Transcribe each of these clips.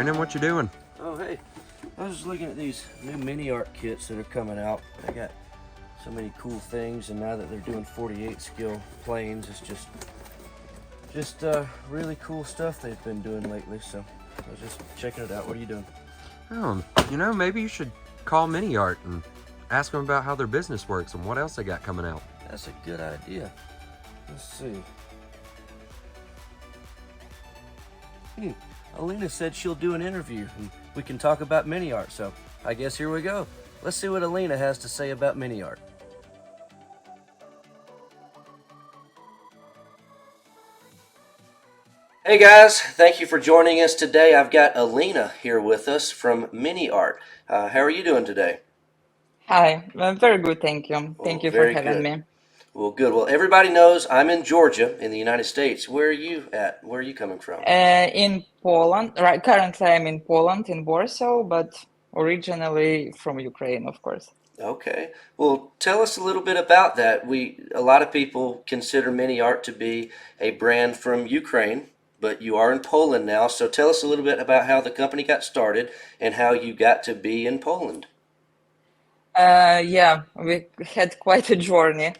Brandon, what you doing? Oh, hey. I was just looking at these new mini art kits that are coming out. They got so many cool things, and now that they're doing 48 scale planes, it's just really cool stuff they've been doing lately. So I was just checking it out. What are you doing? Maybe you should call Miniart and ask them about how their business works and what else they got coming out. That's a good idea. Let's see. Alina said she'll do an interview and we can talk about mini art, so I guess here we go. Let's see what Alina has to say about mini art. Hey guys, thank you for joining us today. I've got Alina here with us from Miniart. How are you doing today? Hi, very good, thank you. Thank Well, you for very having good. me. Well, good. Well, everybody knows I'm in Georgia in the United States. Where are you at? Where are you coming from? In Poland, right? Currently, I'm in Poland, in Warsaw, but originally from Ukraine, of course. Okay. Well, tell us a little bit about that. A lot of people consider Miniart to be a brand from Ukraine, but you are in Poland now. So tell us a little bit about how the company got started and how you got to be in Poland. Yeah, we had quite a journey,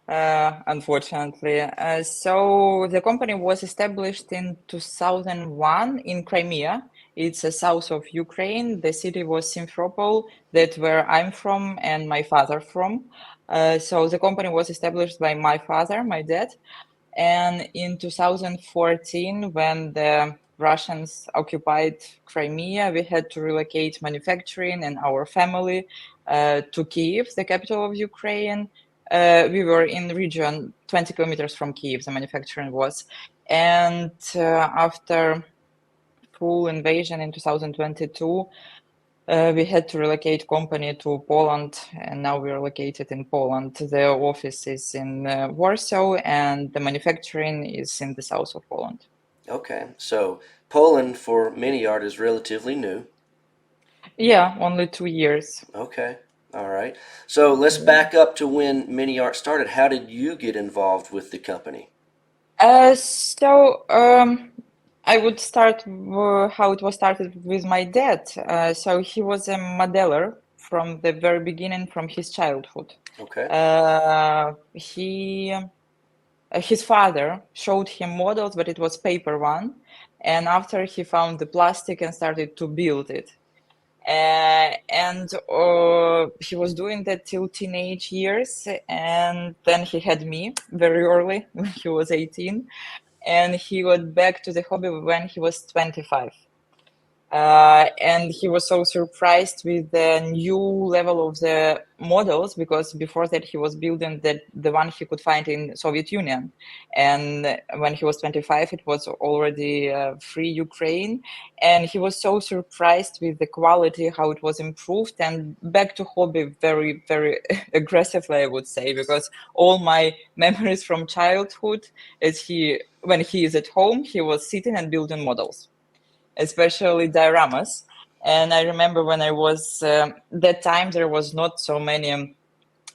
unfortunately. So the company was established in 2001 in Crimea. It's south of Ukraine. The city was Simferopol, that's where I'm from and my father from. So the company was established by my father, my dad. And in 2014, when the Russians occupied Crimea, we had to relocate manufacturing and our family to Kiev, the capital of Ukraine. We were in the region 20 kilometers from Kiev, the manufacturing was. And after full invasion in 2022, we had to relocate company to Poland, and now we're located in Poland. The office is in Warsaw, and the manufacturing is in the south of Poland. Okay. So Poland for Miniart is relatively new. Yeah, only 2 years. Okay. All right. So let's back up to when Miniart started. How did you get involved with the company? I would start how it was started with my dad. So he was a modeler from the very beginning, from his childhood. Okay. His father showed him models, but it was paper one. And after he found the plastic and started to build it. And he was doing that till teenage years. And then he had me very early when he was 18. And he got back to the hobby when he was 25. And he was so surprised with the new level of the models, because before that he was building the one he could find in Soviet Union, and when he was 25 it was already free Ukraine, and he was so surprised with the quality, how it was improved, and back to hobby very, very aggressively, I would say, because all my memories from childhood is when he is at home, he was sitting and building models, especially dioramas. And I remember when I was that time, there was not so many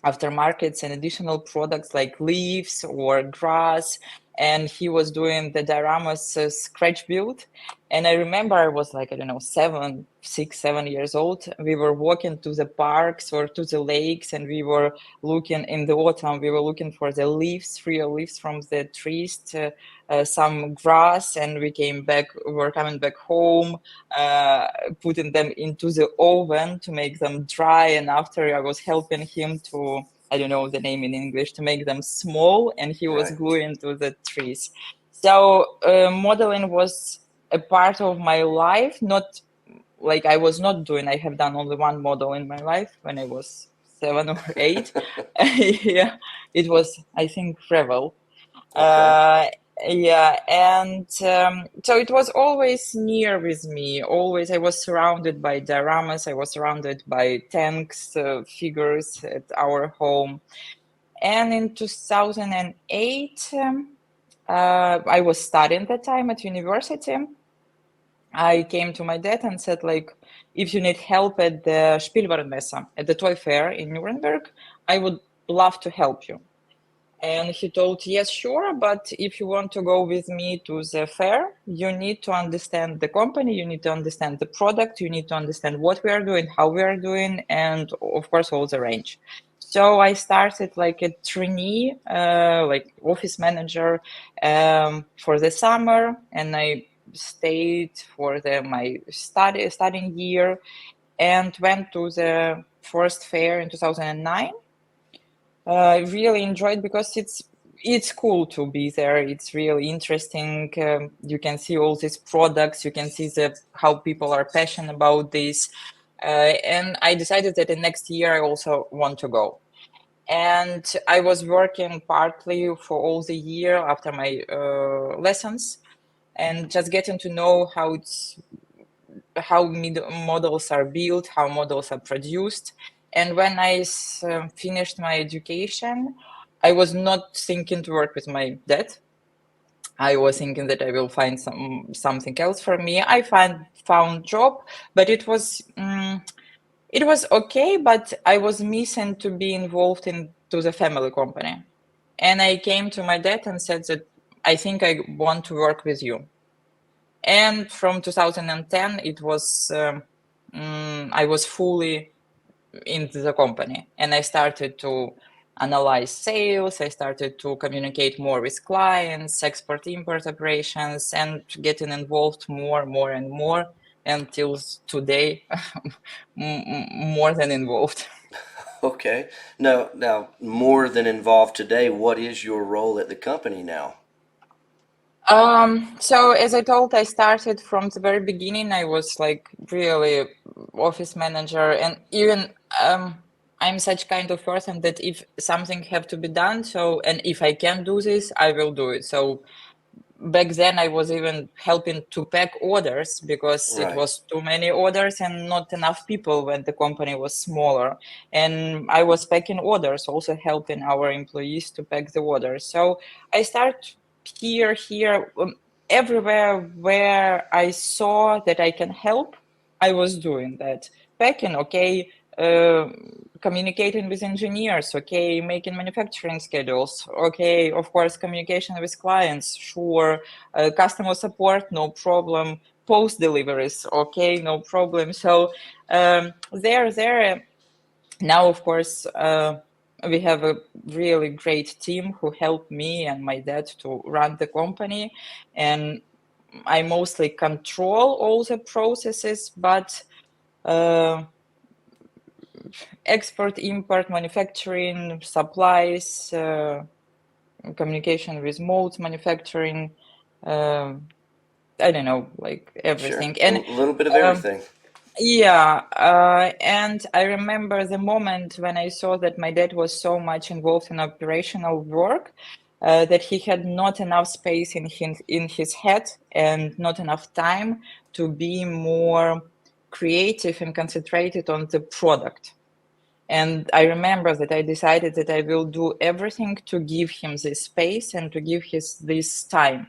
aftermarkets and additional products like leaves or grass, and he was doing the dioramas scratch build. And I remember I was like, I don't know, 6, 7 years old. We were walking to the parks or to the lakes, and we were looking in the autumn, we were looking for the leaves, real leaves from the trees, some grass, and we were coming back home, putting them into the oven to make them dry. And after I was helping him to, I don't know the name in English, to make them small, and he was Right. gluing to the trees. So modeling was a part of my life, not like I was not doing, I have done only one model in my life when I was 7 or 8. Yeah, it was, I think, Revel. Okay. Yeah, and so it was always near with me. Always, I was surrounded by dioramas. I was surrounded by tanks, figures at our home. And in 2008, I was studying that time at university. I came to my dad and said, like, if you need help at the Spielwarenmesse, at the toy fair in Nuremberg, I would love to help you. And he told, yes, sure, but if you want to go with me to the fair, you need to understand the company, you need to understand the product, you need to understand what we are doing, how we are doing, and of course, all the range. So I started like a trainee, like office manager for the summer, and I stayed for my studying year and went to the first fair in 2009. I really enjoyed because it's cool to be there. It's really interesting. You can see all these products. You can see how people are passionate about this. And I decided that the next year I also want to go. And I was working partly for all the year after my lessons and just getting to know how models are built, how models are produced. And when I finished my education, I was not thinking to work with my dad. I was thinking that I will find something else for me. I found job, but it was okay, but I was missing to be involved into the family company. And I came to my dad and said that I think I want to work with you. And from 2010, it was I was fully into the company, and I started to analyze sales. I started to communicate more with clients, export import operations, and getting involved more and more until today, more than involved. Okay. Now, more than involved today, what is your role at the company now? So as I told, I started from the very beginning. I was like really office manager, and even I'm such kind of person that if something have to be done, and if I can do this, I will do it. So back then I was even helping to pack orders because it Right. was too many orders and not enough people when the company was smaller. And I was packing orders, also helping our employees to pack the orders. So I start here, everywhere where I saw that I can help, I was doing that. Packing, okay, uh, communicating with engineers, okay, making manufacturing schedules, okay, of course, communication with clients, sure, customer support, no problem, post deliveries, okay, no problem. So there now, of course, we have a really great team who helped me and my dad to run the company, and I mostly control all the processes, but export, import, manufacturing, supplies, communication with molds, manufacturing, I don't know, like Sure. everything. A And little bit of um, everything. yeah, and I remember the moment when I saw that my dad was so much involved in operational work that he had not enough space in his head and not enough time to be more creative and concentrated on the product. And I remember that I decided that I will do everything to give him this space and to give his this time.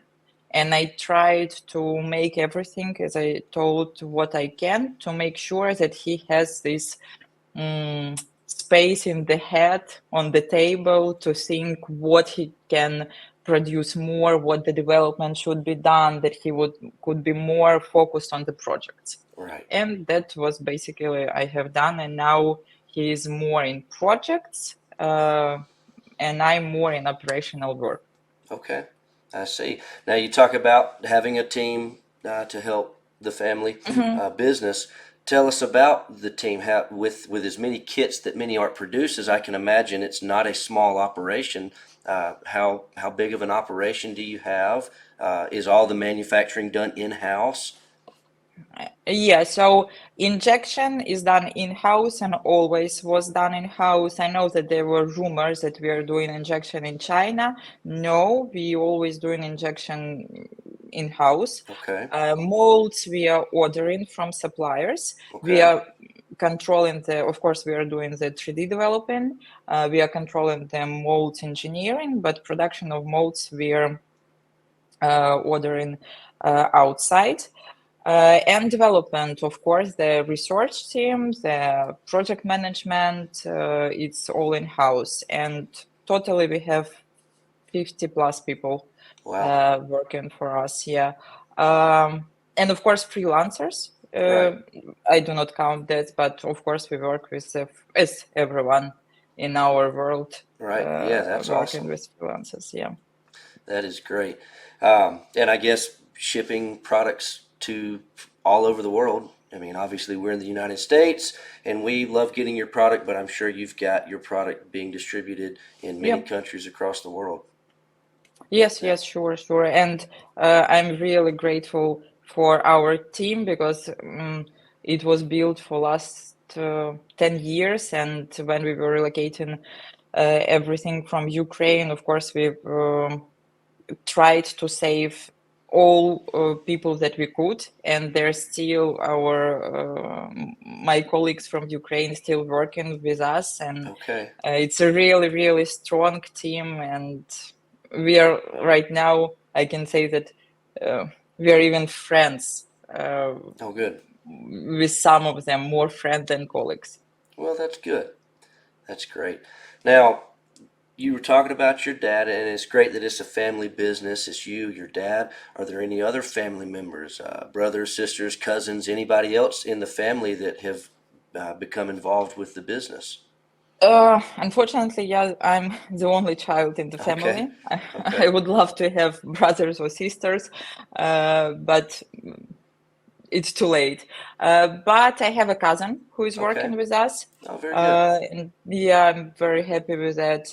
And I tried to make everything, as I told, what I can to make sure that he has this space in the head on the table to think what he can produce more, what the development should be done, that he could be more focused on the projects. Right. And that was basically I have done. And now he is more in projects, and I'm more in operational work. Okay. I see. Now you talk about having a team to help the family Mhm. business. Tell us about the team. How, with as many kits that Miniart produces, I can imagine it's not a small operation. How big of an operation do you have? Is all the manufacturing done in house? Yeah, so injection is done in-house and always was done in-house. I know that there were rumors that we are doing injection in China. No, we always doing injection in-house. Okay. Molds we are ordering from suppliers. We Okay. are controlling of course, we are doing the 3D development. We are controlling the molds engineering, but production of molds we are ordering outside. And development, of course, the research team, the project management, it's all in-house. And totally we have 50 plus people Wow. working for us. Yeah. And of course, freelancers. Right. I do not count that, but of course, we work with as everyone in our world Right. Yeah, that's working awesome. with freelancers. Yeah. That is great. And I guess shipping products to all over the world. I mean, obviously, we're in the United States and we love getting your product, but I'm sure you've got your product being distributed in many Yeah. countries across the world. Yes, Yeah. yes, sure, sure. And I'm really grateful for our team because it was built for last 10 years. And when we were relocating everything from Ukraine, of course, we tried to save all people that we could. And there's still my colleagues from Ukraine still working with us. And Okay. it's a really, really strong team. And we are right now, I can say that we are even friends Oh, good. with some of them, more friends than colleagues. Well, that's good. That's great. Now, you were talking about your dad, and it's great that it's a family business. It's you, your dad. Are there any other family members, brothers, sisters, cousins, anybody else in the family that have become involved with the business? Unfortunately, yeah, I'm the only child in the Okay. family. I Okay. would love to have brothers or sisters, but it's too late. But I have a cousin who is Okay. working with us. Oh, very good. And yeah, I'm very happy with that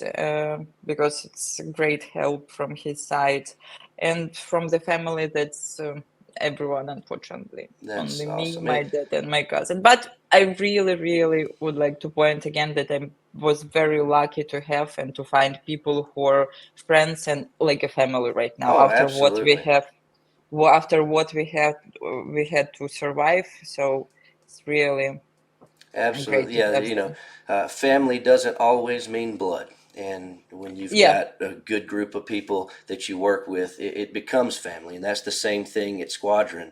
because it's a great help from his side and from the family. That's everyone, unfortunately. That's Only me, awesome. my dad, and my cousin. But I really, really would like to point again that I was very lucky to have and to find people who are friends and like a family right now Oh, after what we absolutely. have after what we had to survive. So it's really great Absolutely. to Yeah, have them. family doesn't always mean blood. And when you've Yeah. got a good group of people that you work with, it becomes family. And that's the same thing at Squadron.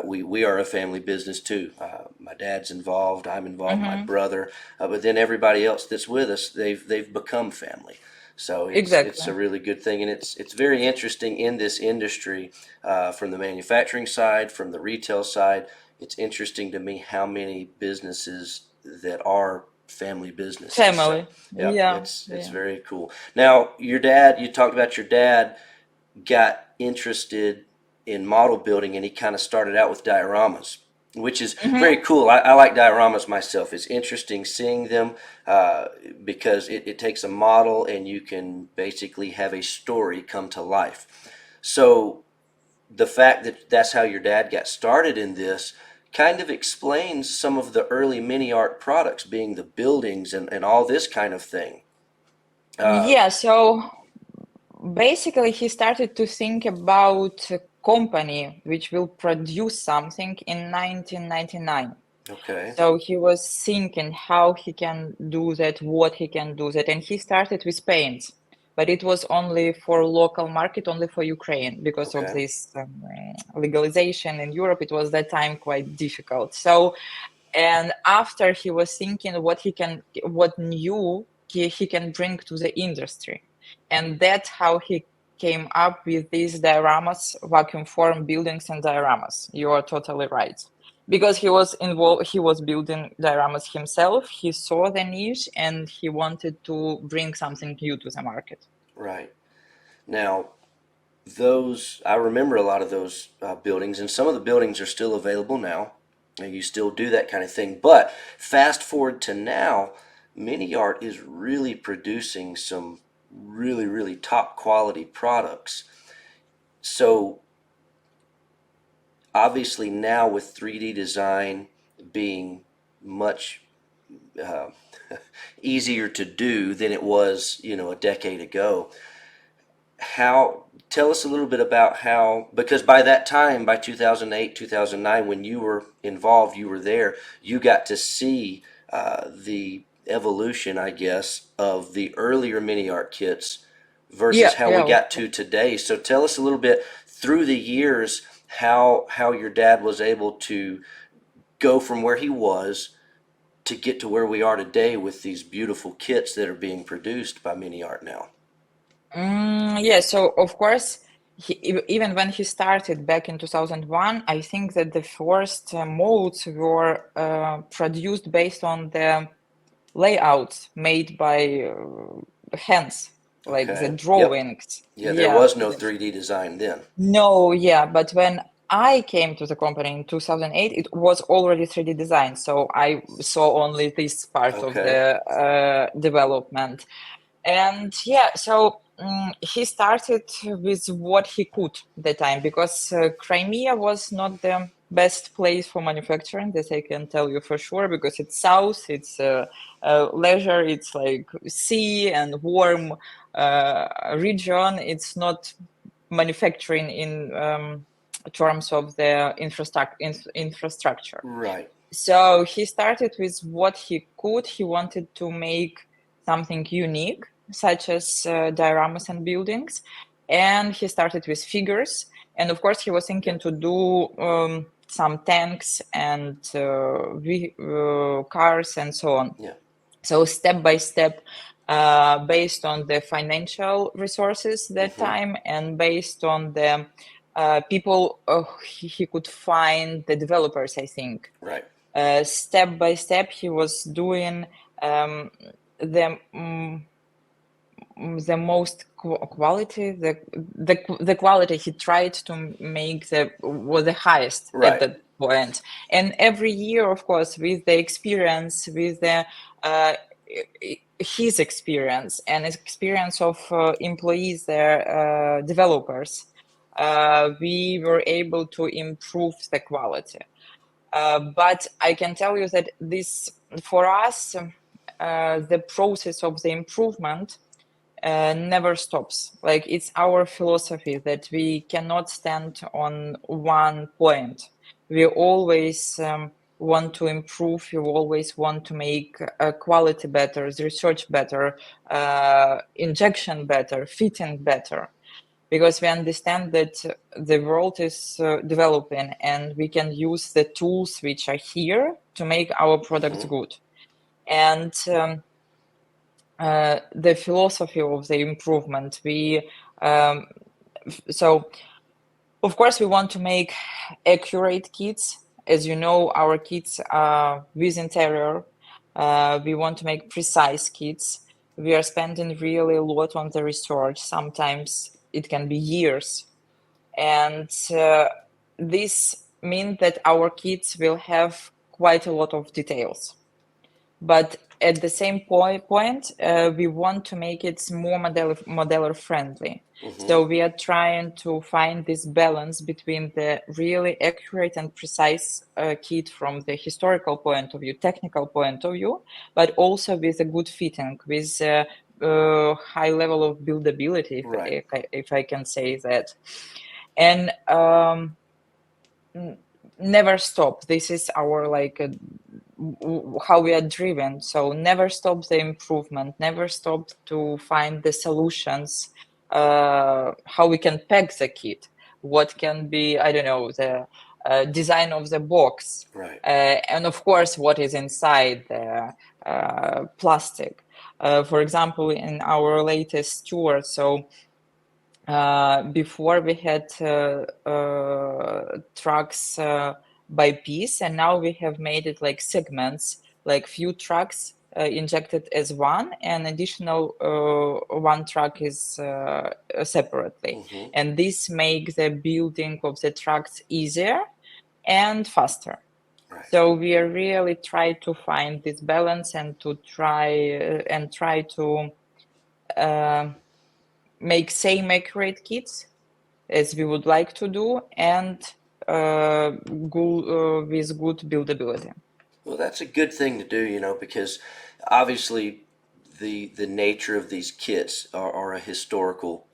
We are a family business too. My dad's involved, I'm involved, my Hmm. brother, but then everybody else that's with us, they've become family. So it's Exactly. a really good thing, and it's very interesting in this industry, from the manufacturing side, from the retail side. It's interesting to me how many businesses that are family businesses. So Family. yeah, Yeah. it's Yeah. very cool. Now, your dad, you talked about your dad got interested in model building, and he kind of started out with dioramas, which is very Hmm. cool. I like dioramas myself. It's interesting seeing them, because it takes a model and you can basically have a story come to life. So the fact that that's how your dad got started in this kind of explains some of the early mini art products, being the buildings and all this kind of thing. Uh, Yeah. So basically, he started to think about a company which will produce something in 1999. okay, So he was thinking how he can do that, what he can do that, and he started with paints, but it was only for local market, only for Ukraine, because of okay, this legalization in Europe. It was that time quite difficult. So, and after he was thinking what new he can bring to the industry, and that's how he came up with these dioramas, vacuum form buildings and dioramas. You are totally right because he was involved, he was building dioramas himself, he saw the niche and he wanted to bring something new to the market. right. Now, those, I remember a lot of those buildings, and some of the buildings are still available now, and you still do that kind of thing. But fast forward to now, Mini Art is really producing some really, really top quality products. So obviously now with 3D design being much uh, easier to do than it was, a decade ago. How Tell us a little bit about how, because by that time, by 2008, 2009, when you were involved, you were there, you got to see the evolution, I guess, of the earlier mini art kits versus Yeah, how we yeah, of got to today. So tell us a little bit through the years how your dad was able to go from where he was to get to where we are today with these beautiful kits that are being produced by Mini Art now. Yeah, so of course, even when he started back in 2001, I think that the first molds were produced based on the layouts made by hands, like the Okay. Yep. drawings. Yeah, there Yeah. was no 3D design then. No, yeah, but when I came to the company in 2008, it was already 3D design, so I saw only this part of Okay. the development. And yeah, so he started with what he could at the time because Crimea was not the best place for manufacturing. This I can tell you for sure because it's south, it's leisure, it's like sea and warm region. It's not manufacturing in terms of the infrastructure. Right. So he started with what he could. He wanted to make something unique, such as dioramas and buildings. And he started with figures. And of course, he was thinking Yep. to do some tanks and cars and so on. Yeah. So step by step, based on the financial resources that Mm-hmm. time and based on the people he could find, the developers, I think. Right. Step by step, he was doing the the most quality, the quality he tried to make the was the highest at Right. that point. And every year, of course, with the experience, with the his experience and experience of employees, their developers, we were able to improve the quality. But I can tell you that this, for us, the process of the improvement never stops. Like it's our philosophy that we cannot stand on one point. We always want to improve. We always want to make quality better, the research better, injection better, fitting better, because we understand that the world is developing and we can use the tools which are here to make our products Mm-hmm. good. And the philosophy of the improvement, um, so of course we want to make accurate kits. As you know, our kits are with interior. We want to make precise kits. We are spending really a lot on the research. Sometimes it can be years. And this means that our kits will have quite a lot of details. But at the same point, we want to make it more modeler friendly. Mm-hmm. So we are trying to find this balance between the really accurate and precise kit from the historical point of view, technical point of view, but also with a good fitting, with a high level of buildability, Right. if I can say that. And never stop. This is our like how we are driven. So never stop the improvement, never stop to find the solutions, how we can pack the kit, what can be, I don't know, the design of the box, Right. and of course what is inside the plastic. For example, in our latest tour, so before we had trucks by piece, and now we have made it like segments, like few trucks injected as one, and additional one truck is separately. Mm-hmm. And this makes the building of the trucks easier and faster. Right. So we are really try to find this balance and to try to make same accurate kits as we would like to do, and with good buildability. Well, that's a good thing to do, because obviously the nature of these kits are a historical,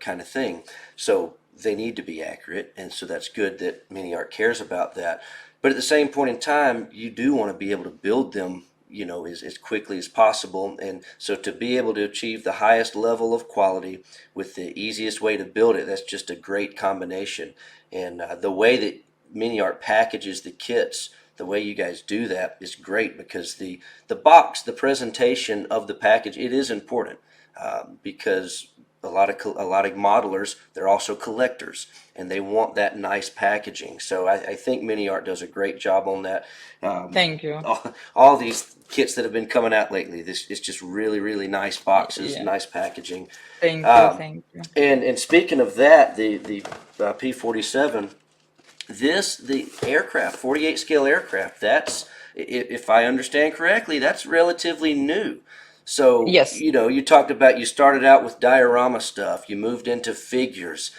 kind of thing. So they need to be accurate, and so that's good that Miniart cares about that. But at the same point in time, you do want to be able to build them, as quickly as possible. And so to be able to achieve the highest level of quality with the easiest way to build it, that's just a great combination. And the way that Miniart packages the kits, the way you guys do that is great, because the box, the presentation of the package, it is important. because a lot of modelers, they're also collectors, and they want that nice packaging. So I think Miniart does a great job on that. Thank you. All these kits that have been coming out lately, this it's just really nice boxes, Yeah. nice packaging. Thank you. Um, Thank you. and speaking of that, the P-47, the aircraft, 48 scale aircraft, that's, if I understand correctly, that's relatively new. So, Yes. you talked about, you started out with diorama stuff, you moved into figures.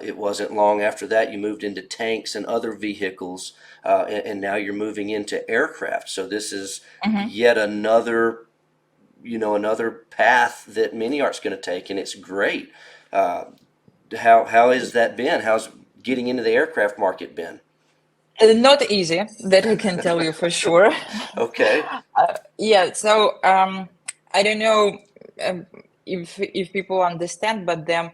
It wasn't long after that you moved into tanks and other vehicles, and now you're moving into aircraft. So this is Hmm. yet another path that Miniart's going to take, and it's great. Uh, how has that been? How's getting into the aircraft market been? Not easy, that I can tell you for sure. Okay. Yeah, so I don't know if people understand, but then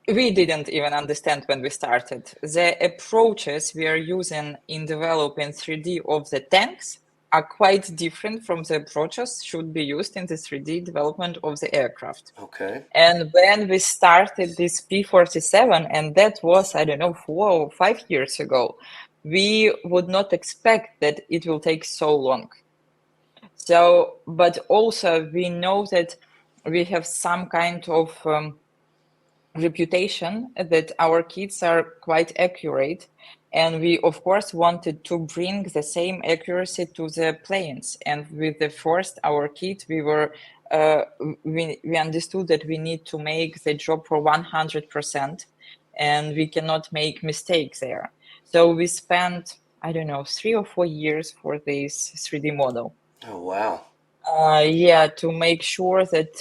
we didn't even understand when we started. The approaches we are using in developing 3D of the tanks are quite different from the approaches should be used in the 3D development of the aircraft. Okay. And when we started this P-47, and that was, I don't know, 4 or 5 years ago, we would not expect that it will take so long. So, but also we know that we have some kind of reputation that our kits are quite accurate, and we of course wanted to bring the same accuracy to the planes. And with the first our kit, we understood that we need to make the job for 100%, and we cannot make mistakes there. So we spent, I don't know, 3 or 4 years for this 3D model. Oh, wow. Yeah, to make sure that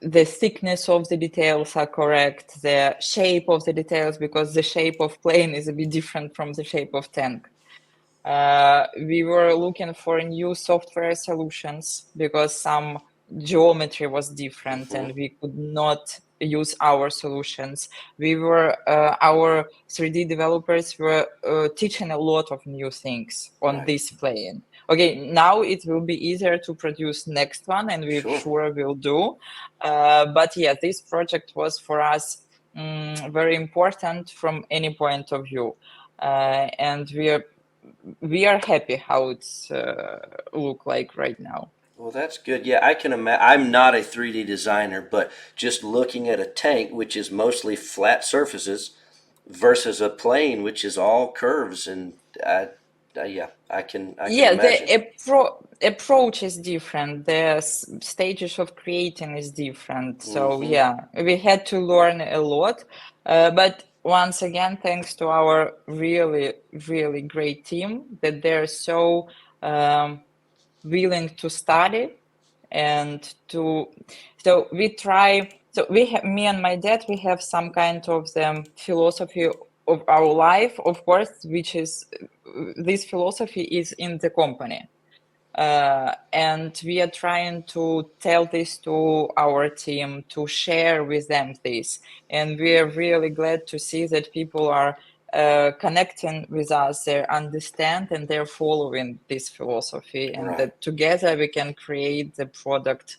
the thickness of the details are correct, the shape of the details, because the shape of plane is a bit different from the shape of tank. We were looking for new software solutions because some geometry was different Hmm. and we could not use our solutions. Our 3D developers were teaching a lot of new things on Right. this plane. Okay, now it will be easier to produce next one, and we Sure. sure will do. But yeah, this project was for us very important from any point of view. And we are happy how it's look like right now. Well, that's good. Yeah, I can imagine. I'm not a 3D designer, but just looking at a tank, which is mostly flat surfaces, versus a plane, which is all curves, and yeah, I can Yeah, the imagine. approach is different. The stages of creating is different. So Hmm. yeah, we had to learn a lot. But once again, thanks to our really great team that they're so um, willing to study and to so we try so we have me and my dad, we have some kind of the philosophy of our life, of course, which is this philosophy is in the company, and we are trying to tell this to our team, to share with them this. And we are really glad to see that people are connecting with us, they understand, and they're following this philosophy, and Right. that together we can create the product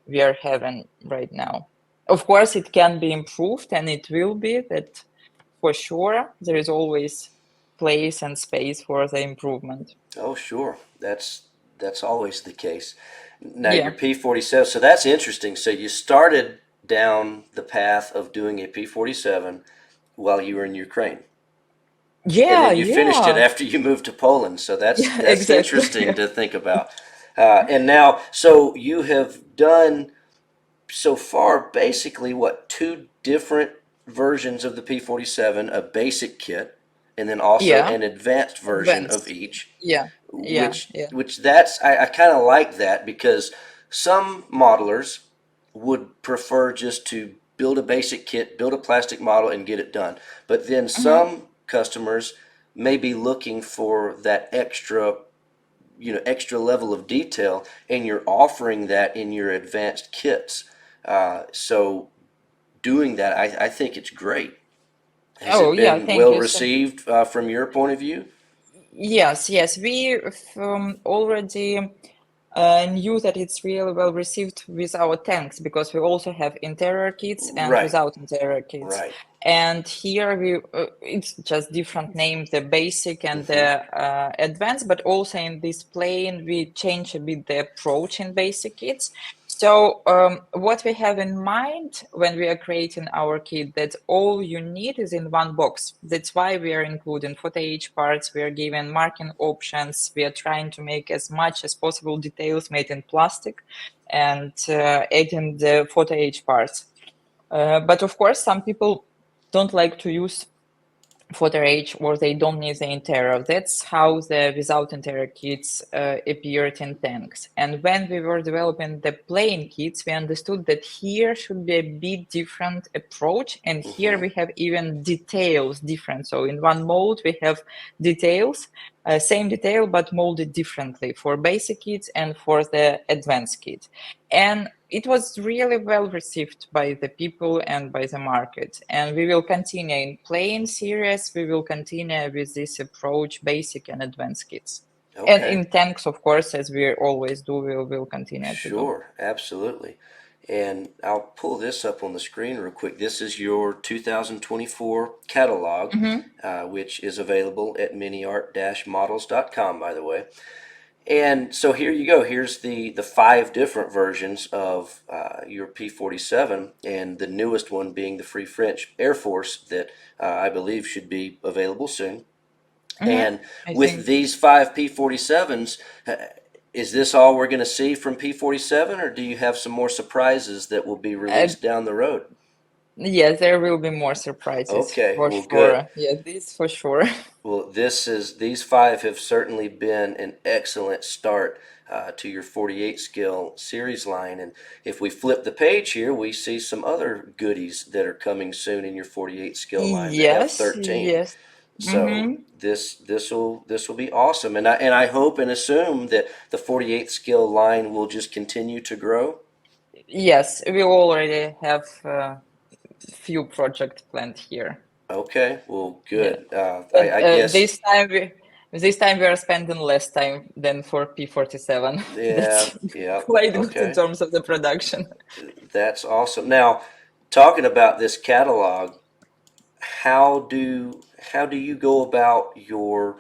we are having right now. Of course, it can be improved, and it will be that for sure. There is always place and space for the improvement. Oh, sure. That's always the case. Now your Yeah. P-47. So that's interesting. So you started down the path of doing a P-47 while you were in Ukraine, and Yeah, then you finished it yeah. after you moved to Poland. So that's Yeah, that's exactly. interesting to think about. And now, so you have done so far basically what, two different versions of the P-47, a basic kit, and then also Yeah, an advanced version of advanced. each. Yeah, yeah, which yeah. which that's I kind of like that, because some modelers would prefer just to build a basic kit, build a plastic model, and get it done. But then Hmm. some customers may be looking for that extra level of detail, and you're offering that in your advanced kits. So doing that, I think it's great. Has Oh, it yeah, been thank well you. So, received from your point of view? yes, yes, we already. knew that it's really well received with our tanks, because we also have interior kits and Right. without interior kits. Right. And here it's just different name, the basic and the advanced, but also in this plane we change a bit the approach in basic kits. So what we have in mind when we are creating our kit, that all you need is in one box. That's why we are including photo edge parts, we are giving marking options, we are trying to make as much as possible details made in plastic, and adding the photo edge parts. But of course, some people don't like to use photo edge, or they don't need the interior. That's how the without interior kits appeared in tanks. And when we were developing the plain kits, we understood that here should be a bit different approach, and here we have even details different. So in one mold we have details, same detail but molded differently for basic kits and for the advanced kit. And it was really well received by the people and by the market. And we will continue in plain series. We will continue with this approach, basic and advanced kits. And Okay. in tanks, of course, as we always do, we will continue to do. Sure, absolutely. And I'll pull this up on the screen real quick. This is your 2024 catalog, which is available at miniart-models.com, by the way. And so here you go. Here's the 5 different versions of your P-47, and the newest one being the Free French Air Force that I believe should be available soon. And I with think, these 5 P-47s, is this all we're going to see from P-47, or do you have some more surprises that will be released down the road? yes, there will be more surprises Okay, for well, good. sure. Yeah, this for sure. Well, these 5 have certainly been an excellent start to your 48 scale series line. And if we flip the page here, we see some other goodies that are coming soon in your 48 scale line, the Yes, F-13. yes. So this will be awesome, and I hope and assume that the 48 scale line will just continue to grow. Yes, we already have few projects planned here. Okay, well, Yeah, good. but I guess this time we are spending less time than for P-47. yeah, That's yeah. quite good in Okay, terms of the production. that's awesome. Now, talking about this catalog, how do you go about your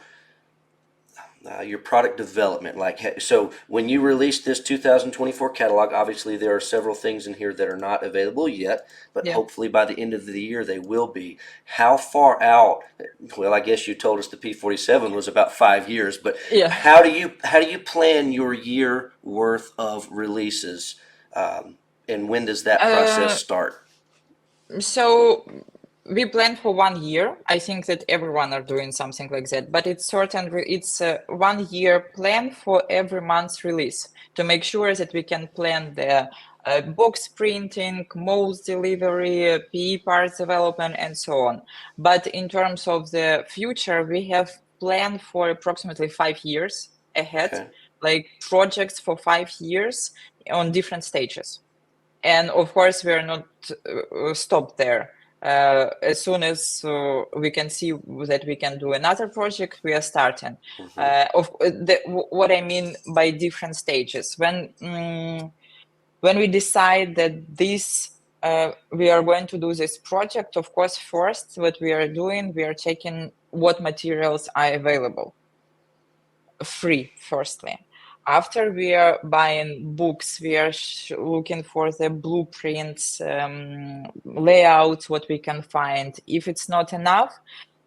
product development? Like, so when you release this 2024 catalog, obviously there are several things in here that are not available yet, but Yeah. hopefully by the end of the year they will be. How far out? Well, I guess you told us the P-47 was about 5 years, but Yeah. how do you plan your year worth of releases, and when does that process Uh, start? so we plan for 1 year. I think that everyone are doing something like that, but it's certain. It's a 1 year plan for every month's release to make sure that we can plan the box printing, molds delivery, PE parts development, and so on. But in terms of the future, we have planned for approximately 5 years ahead, Okay. like projects for 5 years on different stages. And of course, we are not stopped there. As soon as we can see that we can do another project, we are starting. What I mean by different stages, when we decide that we are going to do this project, of course, first what we are doing, we are checking what materials are available free, firstly. After we are buying books, we are looking for the blueprints, layouts, what we can find. If it's not enough,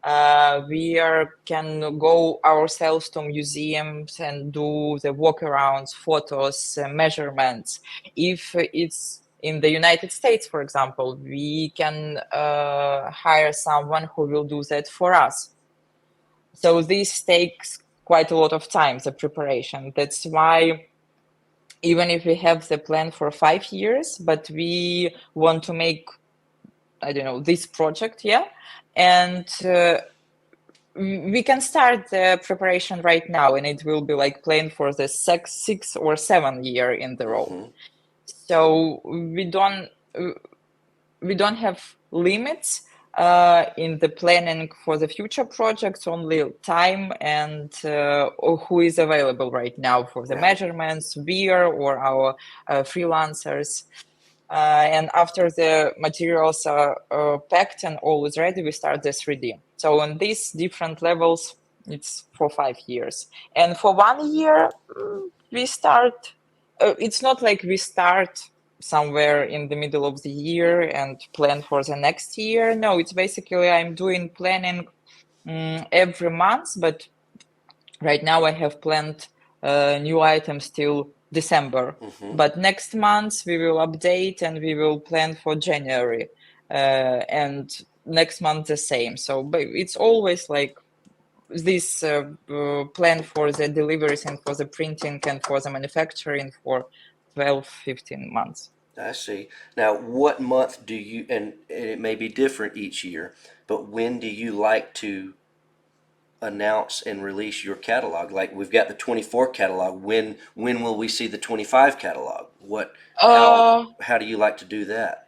can go ourselves to museums and do the walkarounds, photos, measurements. If it's in the United States, for example, we can hire someone who will do that for us. So this takes quite a lot of time, the preparation. That's why even if we have the plan for 5 years, but we want to make, I don't know, this project, yeah, and we can start the preparation right now, and it will be like planned for the 6 or 7 year in the row. So we don't have limits, in the planning for the future projects, only time and who is available right now for the Right. measurements, we are or our freelancers. And after the materials are packed and all is ready, we start the 3D. So on these different levels, it's for 5 years. And for 1 year, we start, it's not like we start somewhere in the middle of the year and plan for the next year. No, it's basically I'm doing planning every month, but right now I have planned new items till December. Mm-hmm. But next month we will update and we will plan for January. And next month the same. So but it's always like this plan for the deliveries and for the printing and for the manufacturing for 12, 15 months. I see. Now, what month do you, and it may be different each year, but when do you like to announce and release your catalog? Like we've got the 24 catalog. When will we see the 25 catalog? What Uh, how do you like to do that?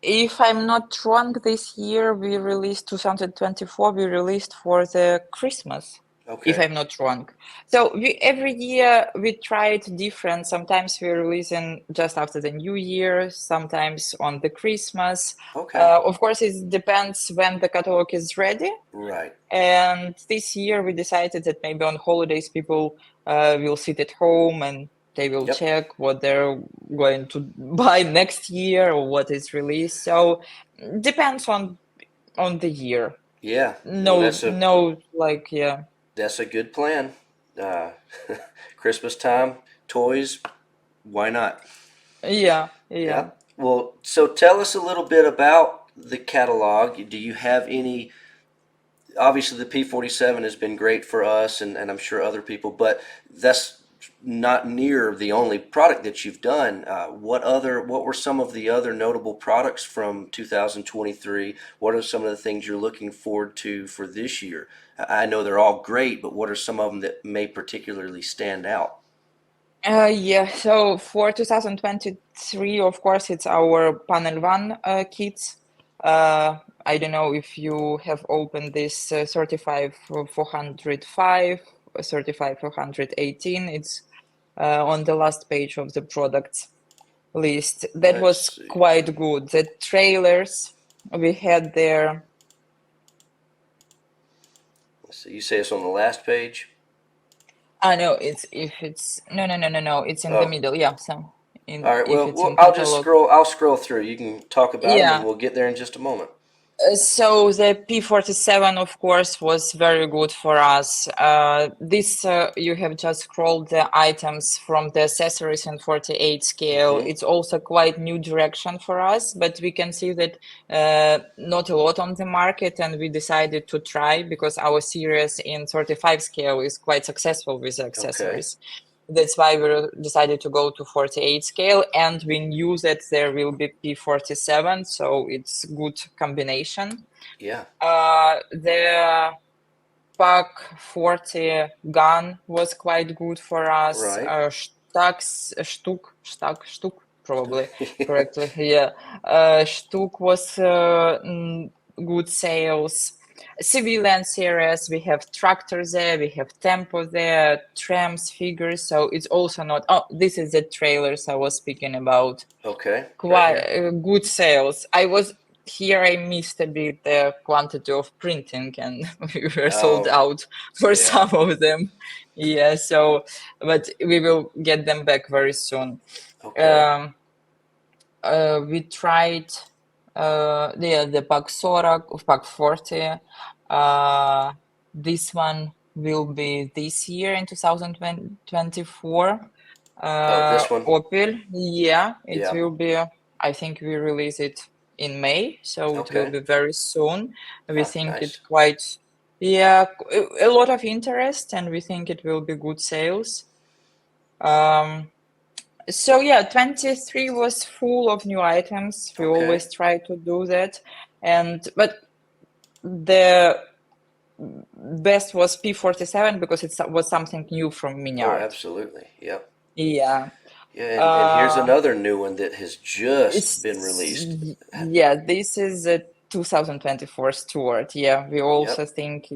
if I'm not wrong, this year we released 2024, we released for the Christmas, if Okay. I'm not wrong. So we every year we try it different. Sometimes we're releasing just after the New Year, sometimes on the Christmas. Okay. Of course, it depends when the catalog is ready. Right. And this year we decided that maybe on holidays people will sit at home and they will Yep. check what they're going to buy next year or what is released. So depends on the year. Yeah. Well, No, like yeah, that's a good plan. Uh, Christmas time, toys. Why not? yeah, yeah. Yeah. Well, so tell us a little bit about the catalog. Do you have any? Obviously, the P47 has been great for us, and I'm sure other people, but that's not near the only product that you've done. What were some of the other notable products from 2023? What are some of the things you're looking forward to for this year? I know they're all great, but what are some of them that may particularly stand out? Yeah, so for 2023, of course, it's our Panel One kits. I don't know if you have opened this 35,405, 35,418. It's on the last page of the products list. That Let's was see. quite good. The trailers we had there. Let's see. You say it's on the last page? No, no. It's in the Oh, middle. Yeah, so in all right. if Well, it's in I'll just catalog. scroll. I'll scroll through. You can talk about them, and Yeah. we'll get there in just a moment. So the P47, of course, was very good for us. This you have just scrolled the items from the accessories in 48 scale. Mm-hmm. It's also quite new direction for us, but we can see that not a lot on the market, and we decided to try because our series in 35 scale is quite successful with the Okay. accessories. That's why we decided to go to 48 scale, and we knew that there will be P47, so it's good combination. Yeah. The Pak 40 gun was quite good for us. Right. Stuck, probably correctly. Yeah, Stuck was good sales. Civilian series, we have tractor there, we have tempo there, trams, figures. So it's also not. Oh, this is the trailers I was speaking about. Okay. Right Quite here. good sales. I was here. I missed a bit the quantity of printing, and we were sold Oh, out for yeah. some of them. Yeah. So, but we will get them back very soon. Okay. We tried the Pak 40, Pak 40. This one will be this year in 2024. Oh, this one. Opel, yeah, it Yeah. will be. I think we release it in May, so it will Okay. be very soon. We Ah, think it nice. quite, yeah, a lot of interest, and we think it will be good sales. So yeah, 23 was full of new items. We Okay. always try to do that. But the best was P47 because it was something new from Oh, Miniart. absolutely. Yep. Yeah. Yeah, and here's Uh, another new one that has just been it's released. yeah, this is a 2024 Stuart. Yeah, we also Yep. think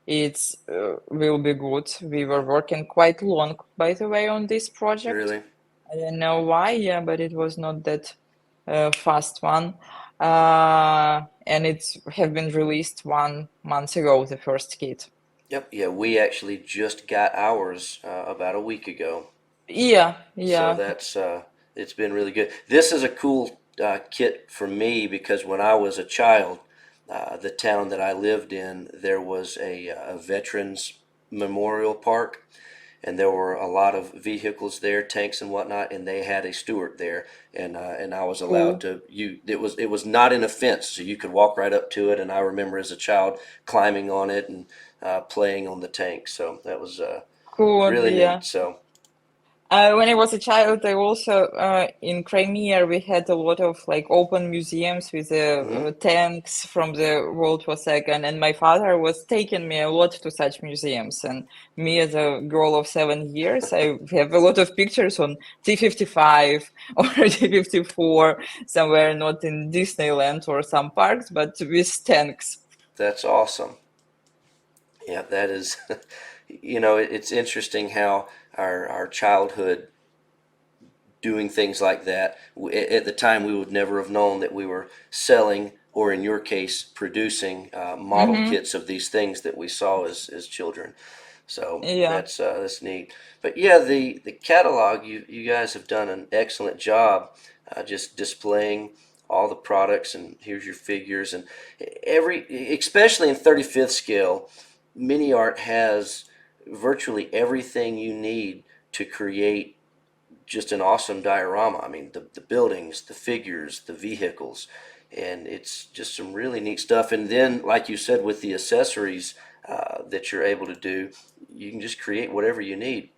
it's will be good. We were working quite long, by the way, on this project. Really? I don't know why, yeah, but it was not that fast one. And it's have been released 1 month ago, the first kit. Yep. Yeah, we actually just got ours about a week ago. Yeah, So yeah. that's it's been really good. This is a cool kit for me because when I was a child, the town that I lived in, there was a veterans memorial park, and there were a lot of vehicles there, tanks and whatnot, and they had a steward there, and I was allowed Cool, to it was not in a fence, so you could walk right up to it, and I remember as a child climbing on it and playing on the tank, so that was cool, really yeah. neat. So When I was a child, I also in Crimea we had a lot of like open museums with mhm, tanks from the World War II, and my father was taking me a lot to such museums. And me, as a girl of 7 years, I have a lot of pictures on T-55 or T-54 somewhere, not in Disneyland or some parks, but with tanks. that's awesome. Yeah, that is, it's interesting how our childhood doing things like that. At the time, we would never have known that we were selling, or in your case, producing model Mm-hmm. kits of these things that we saw as children. So Yeah. that's neat. But yeah, the catalog, you guys have done an excellent job just displaying all the products, and here's your figures, and especially in 35th scale, Mini Art has virtually everything you need to create just an awesome diorama. I mean, the buildings, the figures, the vehicles, and it's just some really neat stuff. And then, like you said, with the accessories that you're able to do, you can just create whatever you need.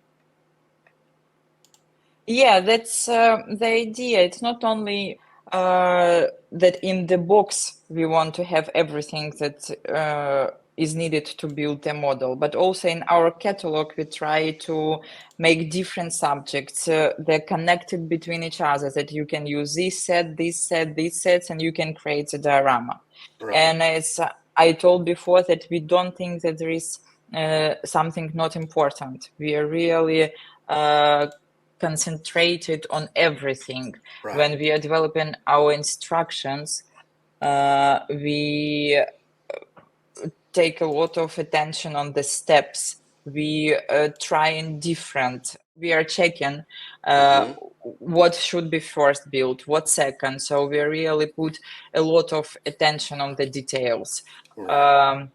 Yeah, that's the idea. It's not only that in the box we want to have everything that is needed to build a model, but also in our catalog we try to make different subjects. They're connected between each other, that you can use this set, this set, these sets, and you can create a diorama. Right, And as I told before, that we don't think that there is something not important. We are really concentrated on everything. right. When we are developing our instructions, we take a lot of attention on the steps. We try in different. We are checking uh, Mm-hmm. what should be first built, what second. So we really put a lot of attention on the details. Right. Um,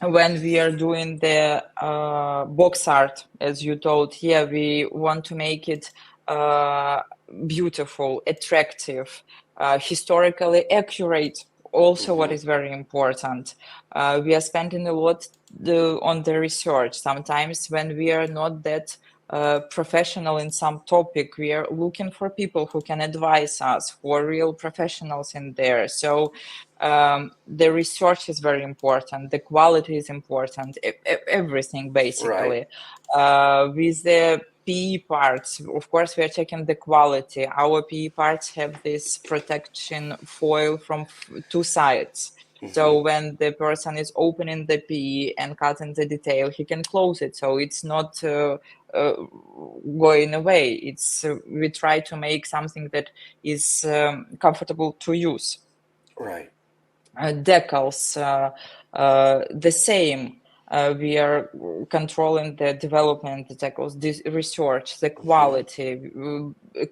when we are doing the box art, as you told, yeah, we want to make it uh, beautiful, attractive, historically accurate. Also, what Mm-hmm. is very important, we are spending a lot on the research. Sometimes when we are not that professional in some topic, we are looking for people who can advise us, who are real professionals in there. So the research is very important, the quality is important, everything Right. basically. With the PE parts, of course, we are checking the quality. Our PE parts have this protection foil from two sides. Mm-hmm. So when the person is opening the PE and cutting the detail, he can close it. So it's not going away. It's we try to make something that is comfortable to use. Right. Decals, the same. We are controlling the development, the decals, this research, the Mm-hmm. quality,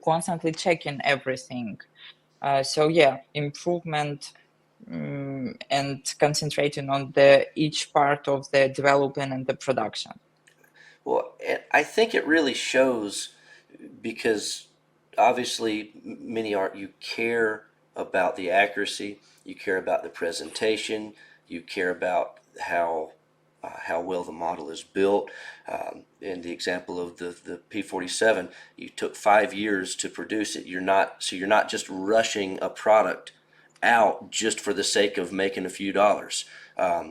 constantly checking everything. So yeah, improvement and concentrating on the each part of the development and the production. Well, I think it really shows because obviously, Mini Art, you care about the accuracy, you care about the presentation, you care about how well the model is built. In the example of the P47, you took 5 years to produce it. You're not just rushing a product out just for the sake of making a few dollars.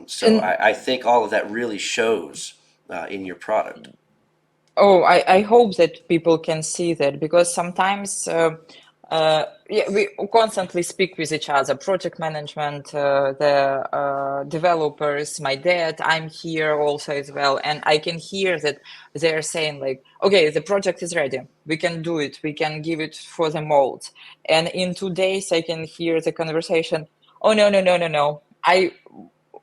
So And I think all of that really shows in your product. oh, I hope that people can see that, because sometimes Yeah, we constantly speak with each other, project management, the developers, my dad, I'm here also as well. And I can hear that they're saying like, okay, the project is ready. We can do it. We can give it for the molds. And in 2 days, I can hear the conversation. Oh, no, no, no, no, no. I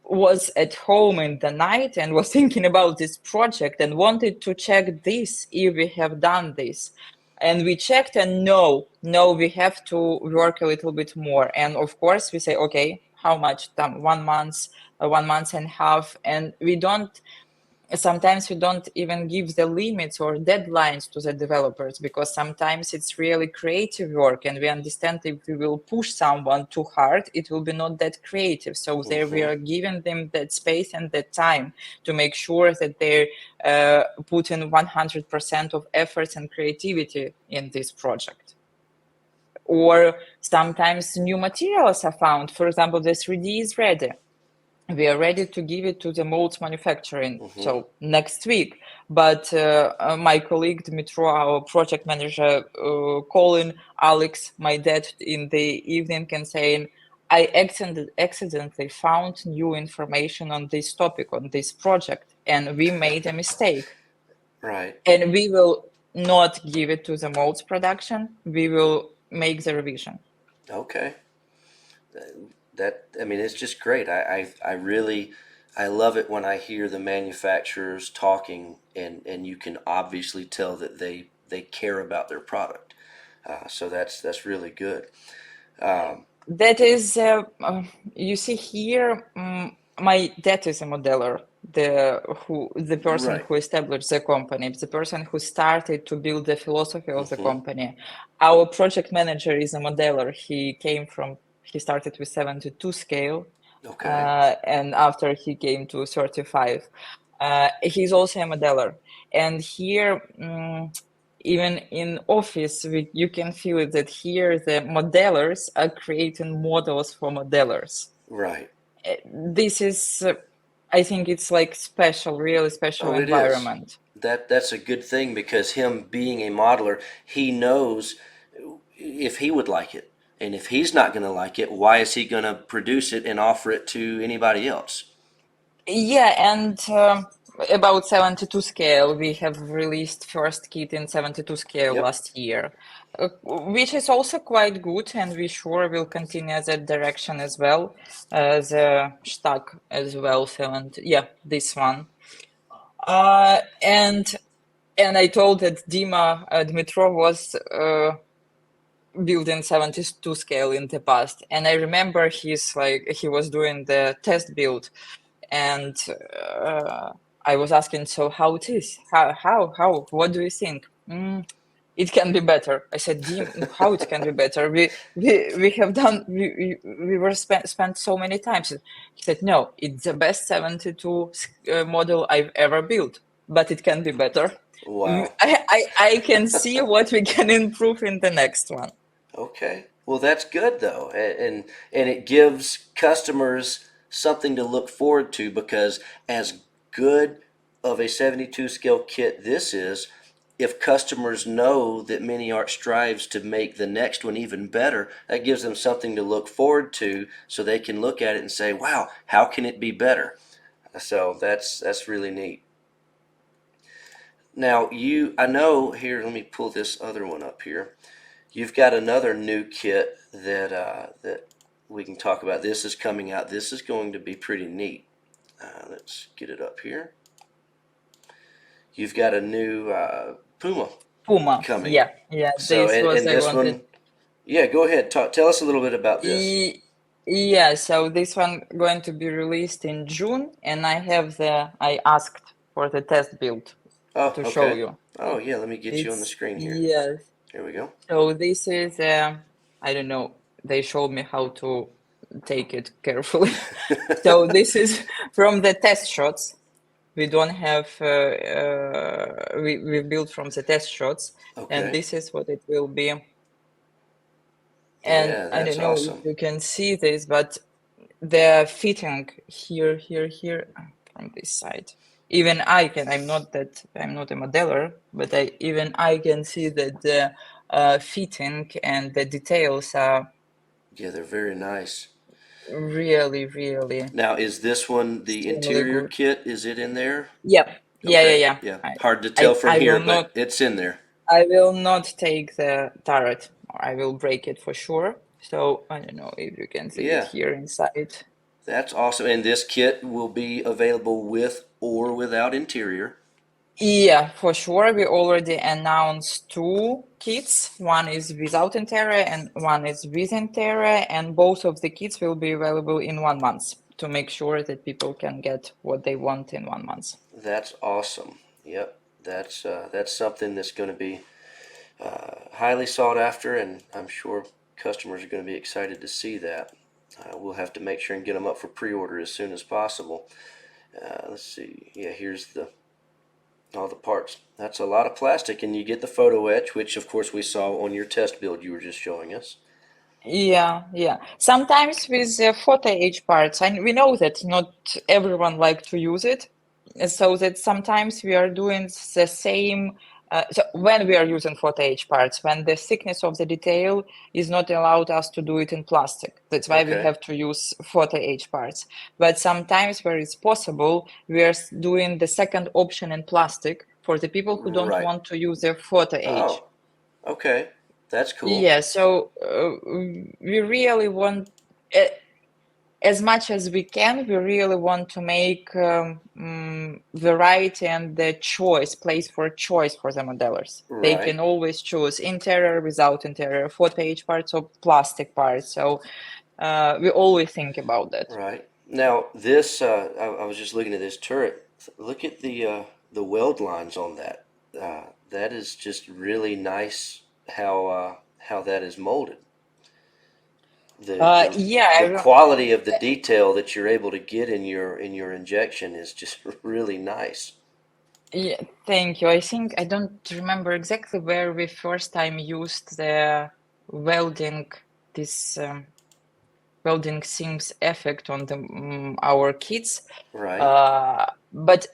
was at home in the night and was thinking about this project and wanted to check this if we have done this. And we checked and no, we have to work a little bit more. And of course we say, okay, how much time? 1 month, 1 month and a half. And sometimes we don't even give the limits or deadlines to the developers, because sometimes it's really creative work and we understand if we will push someone too hard, it will be not that creative. So there we are giving them that space and that time to make sure that they put in 100% of efforts and creativity in this project. Or sometimes new materials are found. For example, the 3D is ready. We are ready to give it to the molds manufacturing, so next week. But my colleague Dmitro, our project manager, calling Alex, my dad, in the evening and saying, I accidentally found new information on this topic, on this project, and we made a mistake. Right. And we will not give it to the molds production. We will make the revision. Okay. I mean, it's just great. I really, I love it when I hear the manufacturers talking, and you can obviously tell that they care about their product. So that's really good. That is, you see here, my dad is a modeler, the person Right. who established the company, the person who started to build the philosophy of the company. Our project manager is a modeler. He started with 72 scale, Okay. and after he came to 35. He's also a modeler. And here, even in office, you can feel it that here the modelers are creating models for modelers. Right. This is, I think it's like special, really special Oh, it is. environment. That's a good thing, because him being a modeler, he knows if he would like it. And if he's not going to like it, why is he going to produce it and offer it to anybody else? Yeah, and about 72 scale, we have released first kit in 72 scale Yep. last year, which is also quite good, and we sure will continue that direction as well. The Stack as well, 70, yeah, this one. And I told that Dmitro was building 72 scale in the past, and I remember he was doing the test build. And I was asking, so how it is? How? What do you think? It can be better. I said, Dim, how it can be better? We have done. We were spent so many times. He said, no, it's the best 72 model I've ever built, but it can be better. Wow. I can see what we can improve in the next one. Okay. Well, that's good though, and it gives customers something to look forward to, because as good of a 72 scale kit this is, if customers know that Miniart strives to make the next one even better, that gives them something to look forward to, so they can look at it and say, "Wow, how can it be better?" So that's really neat. Now I know here. Let me pull this other one up here. You've got another new kit that we can talk about. This is coming out. This is going to be pretty neat. Let's get it up here. You've got a new Puma coming. Yeah. So This was and I this wanted. one, yeah. Go ahead. Tell us a little bit about this. Yeah, so this one going to be released in June, and I asked for the test build Oh, to show okay. you. Oh, yeah. Let me get you on the It's screen here. Yes. Here we go. So this is I don't know. They showed me how to take it carefully. So this is from the test shots. We don't have we built from the test shots, and Okay. this is what it will be. And Yeah, I that's don't know if awesome. you can see this, but the fitting here from this side. Even I can. I'm not a modeler, but even I can see that fitting, and the details are Yeah, they're very nice. really, really Now, is this one the extremely interior good. kit? Is it in there? Yep. Yeah, yeah, Okay, yeah. yeah. I, Hard to tell I, from I here, will but not, it's in there. I will not take the turret. I will break it for sure. So I don't know if you can see it Yeah, here inside. that's awesome. And this kit will be available with or without interior. Yeah, for sure. We already announced two kits. One is without interior and one is with interior, and both of the kits will be available in 1 month to make sure that people can get what they want in 1 month. That's awesome. Yep, that's something that's going to be highly sought after, and I'm sure customers are going to be excited to see that. We'll have to make sure and get them up for pre-order as soon as possible. Let's see. Yeah, here's the all the parts. That's a lot of plastic, and you get the photo etch, which of course we saw on your test build you were just showing us. Yeah, yeah. Sometimes with photo H parts, and we know that not everyone like to use it, so that sometimes we are doing the same. So when we are using photo H parts, when the thickness of the detail is not allowed us to do it in plastic, that's why we Okay. have to use photo H parts. But sometimes where it's possible, we are doing the second option in plastic for the people who don't Right. want to use their photo H. Oh, okay. That's cool. Yeah, so we really want, a- as much as we can, we really want to make variety and the place for choice for the modelers. They Right. can always choose interior without interior, photo H parts or plastic parts. So we always think about that. Right. Now this, I was just looking at this turret. Look at the weld lines on that. That is just really nice how that is molded. The the Yeah, the quality of the detail that you're able to get in your injection is just really nice. yeah, thank you. I think I don't remember exactly where we first time used the welding this. Welding seams effect on our kits. Right. But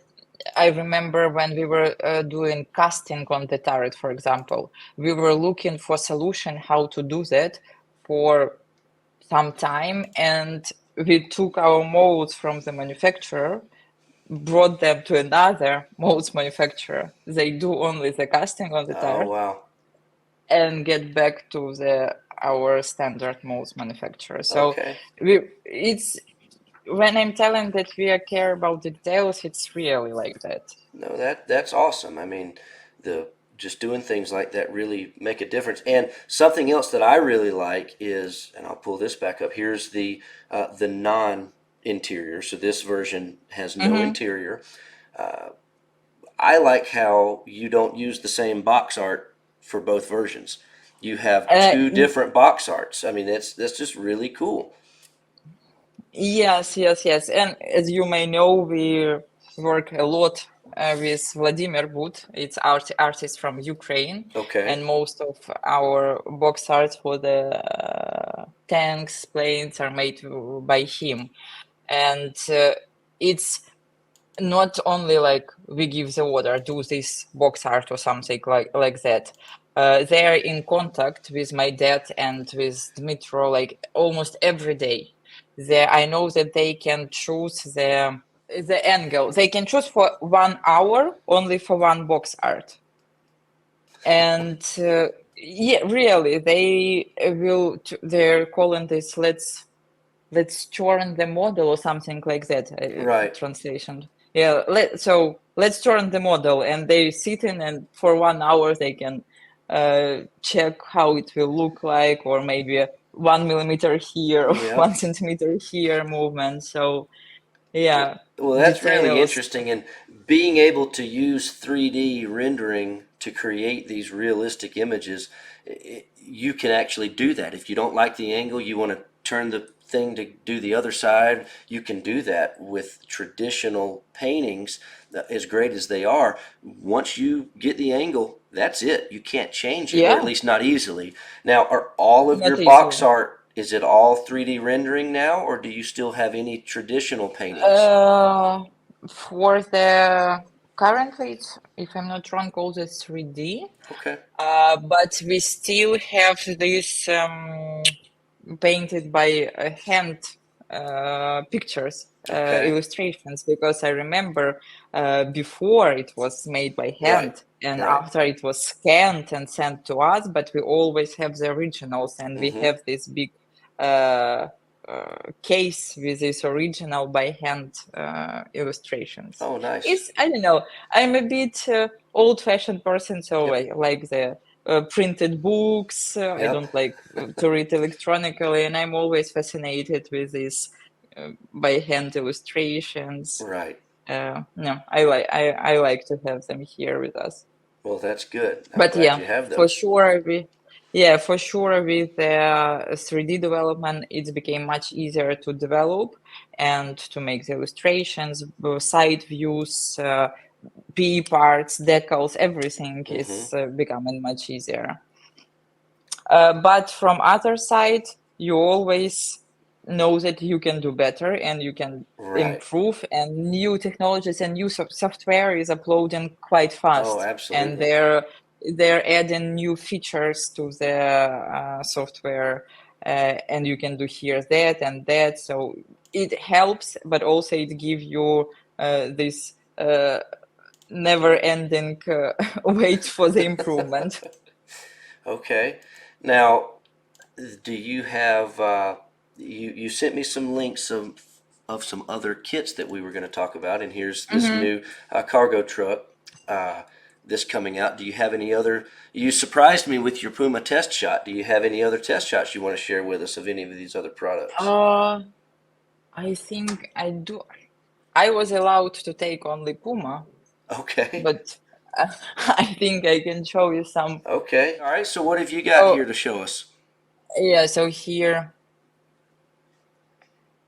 I remember when we were doing casting on the turret, for example, we were looking for solution how to do that for some time, and we took our molds from the manufacturer, brought them to another molds manufacturer. They do only the casting on the Oh turret wow. and get back to the our standard molds manufacturer. So Okay. it's when I'm telling that we care about the details, it's really like that. No, that's awesome. I mean, the just doing things like that really make a difference. And something else that I really like is, and I'll pull this back up. Here's the non-interior. So this version has no Mm-hmm. interior. I like how you don't use the same box art for both versions. You have two different box arts. I mean, that's just really cool. Yes, yes, yes. And as you may know, we work a lot with Vladimir Wood. It's artist from Ukraine, Okay. and most of our box art for the tanks, planes are made by him. And it's not only like we give the order, do this box art or something like that. They are in contact with my dad and with Dmitro like almost every day. I know that they can choose the angle. They can choose for 1 hour only for one box art. And yeah, really, they're calling this let's turn the model or something like that, Right. translation. Yeah, let's turn the model, and they sit in, and for 1 hour they can check how it will look like, or maybe 1 millimeter here or Yep. 1 centimeter here movement. So Well, yeah, well, that's really details. interesting, and being able to use 3D rendering to create these realistic images, you can actually do that. If you don't like the angle, you want to turn the thing to do the other side, you can do that with traditional paintings, as great as they are. Once you get the angle, that's it. You can't change it, or at Yeah, least not easily. Now, are all of your not box easily. art, is it all 3D rendering now, or do you still have any traditional paintings? uh for the currently it's, if I'm not wrong, called a 3D. Okay. But we still have this painted by hand pictures, Okay. illustrations, because I remember before it was made by Right. hand and Right. after it was scanned and sent to us, but we always have the originals and we Mm-hmm. have this big uh, case with this original by hand illustrations. Oh, nice. It's, I don't know, I'm a bit old-fashioned person, so Yep. I like the printed books. I Yep. don't like to read electronically, and I'm always fascinated with these by hand illustrations. Right. No, I like to have them here with us. Well, that's good. I'm But glad yeah, you have for those. sure, yeah, for sure with the 3D development, it became much easier to develop and to make the illustrations, side views, P parts, decals, everything Mm-hmm. is becoming much easier. But from other side, you always know that you can do better and you can Right. improve, and new technologies and new software is uploading quite Oh, fast, and absolutely. they're adding new features to the software, and you can do here that and that. So it helps, but also it gives you this never-ending wait for the improvement. Okay. Now, do you have you sent me some links of some other kits that we were going to talk about, and here's this Mhm. new cargo truck this coming out. Do you have any other? You surprised me with your Puma test shot. Do you have any other test shots you want to share with us of any of these other products? Uh, I think I do. I was allowed to take only Puma, Okay. but I think I can show you some. Okay. All right. So what have you got Oh, here to show us? yeah. So here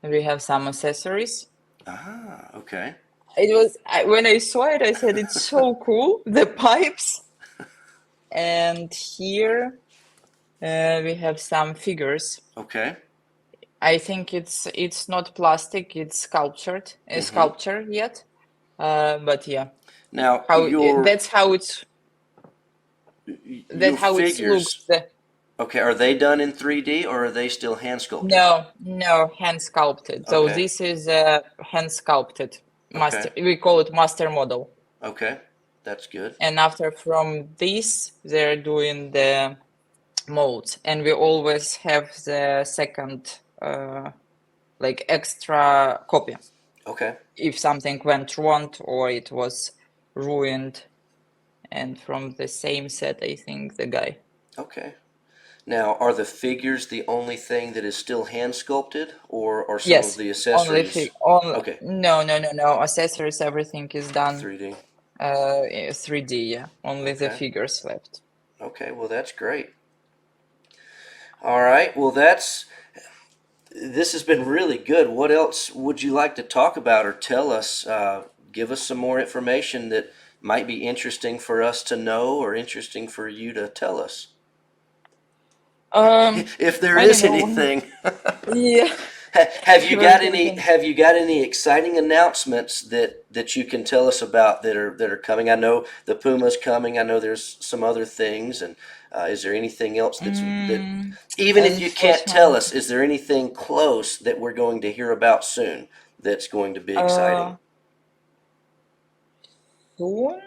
we have some accessories. Ah. Okay. It was when I saw it, I said it's so cool. The pipes, and here we have some figures. Okay. I think it's not plastic; it's sculptured, Mm-hmm. sculpture yet. But yeah, Now how that's how your it looks. figures. Okay, are they done in 3D or are they still hand sculpted? No, hand sculpted. So Okay, this is a hand sculpted okay, master. We call it master model. okay. That's good. And after from this, they're doing the molds, and we always have the second, like extra copy Okay, if something went wrong or it was ruined. And from the same set, I think the guy. okay. Now, are the figures the only thing that is still hand sculpted, or are some of Yes, the only accessories? only Okay, no accessories. Everything is done 3D. 3D, yeah. Only the Okay, figures left. okay. Well, that's great. All right. Well, this has been really good. What else would you like to talk about or tell us? Give us some more information that might be interesting for us to know or interesting for you to tell us. Um, If there I don't is know. anything. Yeah, Have you we're got any thinking. have you got any exciting announcements that you can tell us about that are coming? I know the Puma's coming. I know there's some other things, and is there anything else that Mm, even if you can't tell unfortunately, us, is there anything close that we're going to hear about soon that's going to be exciting? uh, soon,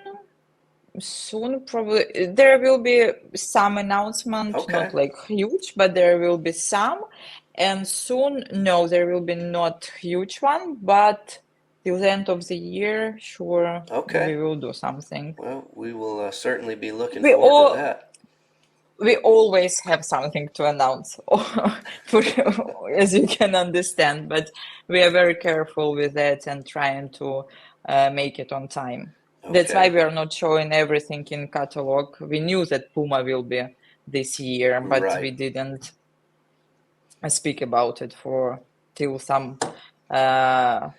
soon probably there will be some announcement, not Okay, like huge, but there will be some. And soon, no, there will be not huge one, but till the end of the year, sure, okay. we will do something. Well, we will certainly be looking We forward to all that. we always have something to announce, as you can understand, but we are very careful with that and trying to make it on time. That's why Okay, we are not showing everything in catalog. We knew that Puma will be this year, but right. we didn't speak about it for till some uh,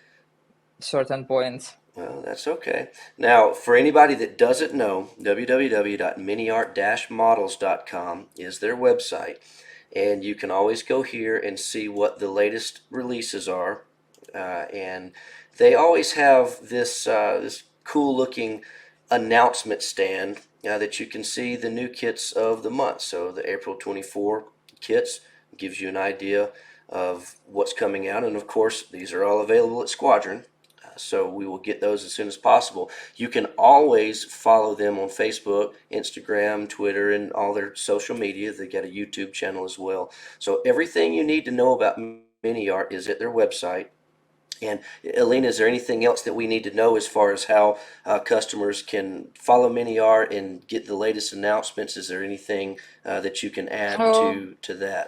certain points. Well, that's okay. Now, for anybody that doesn't know, www.miniart-models.com is their website, and you can always go here and see what the latest releases are. And they always have this cool looking announcement stand that you can see the new kits of the month. So the April 24 kits gives you an idea of what's coming out, and of course these are all available at Squadron. So we will get those as soon as possible. You can always follow them on Facebook, Instagram, Twitter, and all their social media. They got a YouTube channel as well. So everything you need to know about Miniart is at their website. And Alina, is there anything else that we need to know as far as how customers can follow Miniart and get the latest announcements? Is there anything that you can add So to that?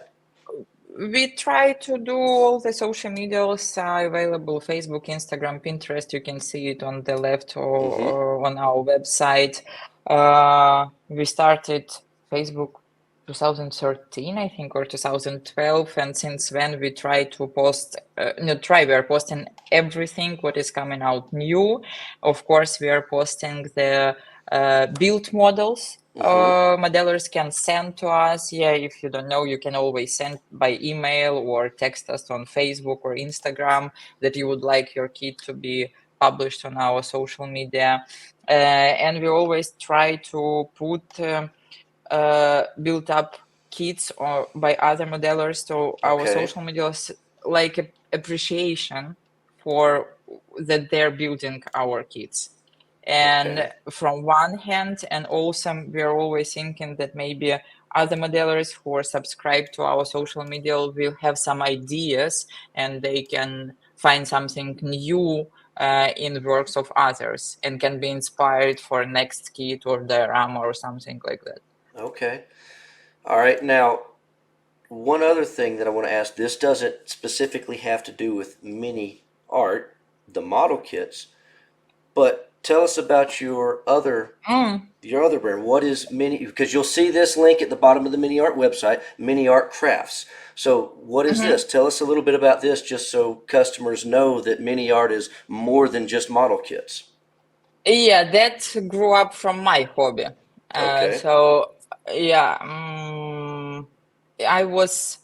we try to do all the social medias available: Facebook, Instagram, Pinterest. You can see it on the left Mm-hmm. or on our website. We started Facebook 2013, I think, or 2012, and since then we try to post, we are posting everything what is coming out new. Of course, we are posting the build models Mm-hmm. modelers can send to us. Yeah, if you don't know, you can always send by email or text us on Facebook or Instagram that you would like your kit to be published on our social media. And we always try to put built up kits or by other modelers to our Okay. social medias, like appreciation for that they're building our kits. And Okay. from one hand, and also we're always thinking that maybe other modelers who are subscribed to our social media will have some ideas and they can find something new in works of others and can be inspired for next kit or diorama or something like that. Okay. All right. Now, one other thing that I want to ask, this doesn't specifically have to do with mini art, the model kits, but tell us about Mm, your other brand. What is Mini? Because you'll see this link at the bottom of the Miniart website, Miniartcrafts. So what is mhm. this? Tell us a little bit about this, just so customers know that Miniart is more than just model kits. Yeah, that grew up from my hobby. Okay. So yeah, I was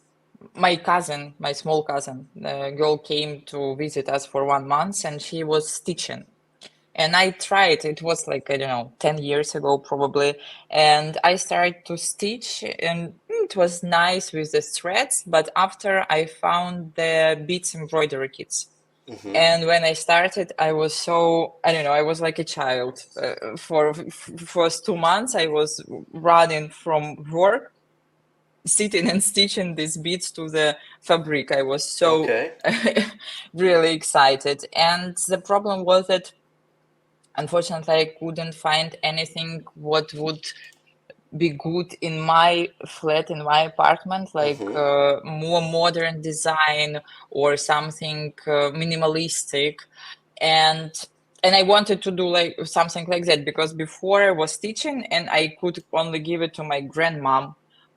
my cousin, my small cousin, the girl came to visit us for 1 month, and she was stitching. And I tried. It was like, I don't know, 10 years ago probably. And I started to stitch, and it was nice with the threads. But after I found the beads embroidery kits. Mm-hmm. And when I started, I was so, I don't know, I was like a child. For first 2 months, I was running from work, sitting and stitching these beads to the fabric. I was so Okay. really excited. And the problem was that unfortunately I couldn't find anything what would be good in my flat, in my apartment, like Mm-hmm. more modern design or something minimalistic. and and I wanted to do like something like that because before I was teaching and I could only give it to my grandmom,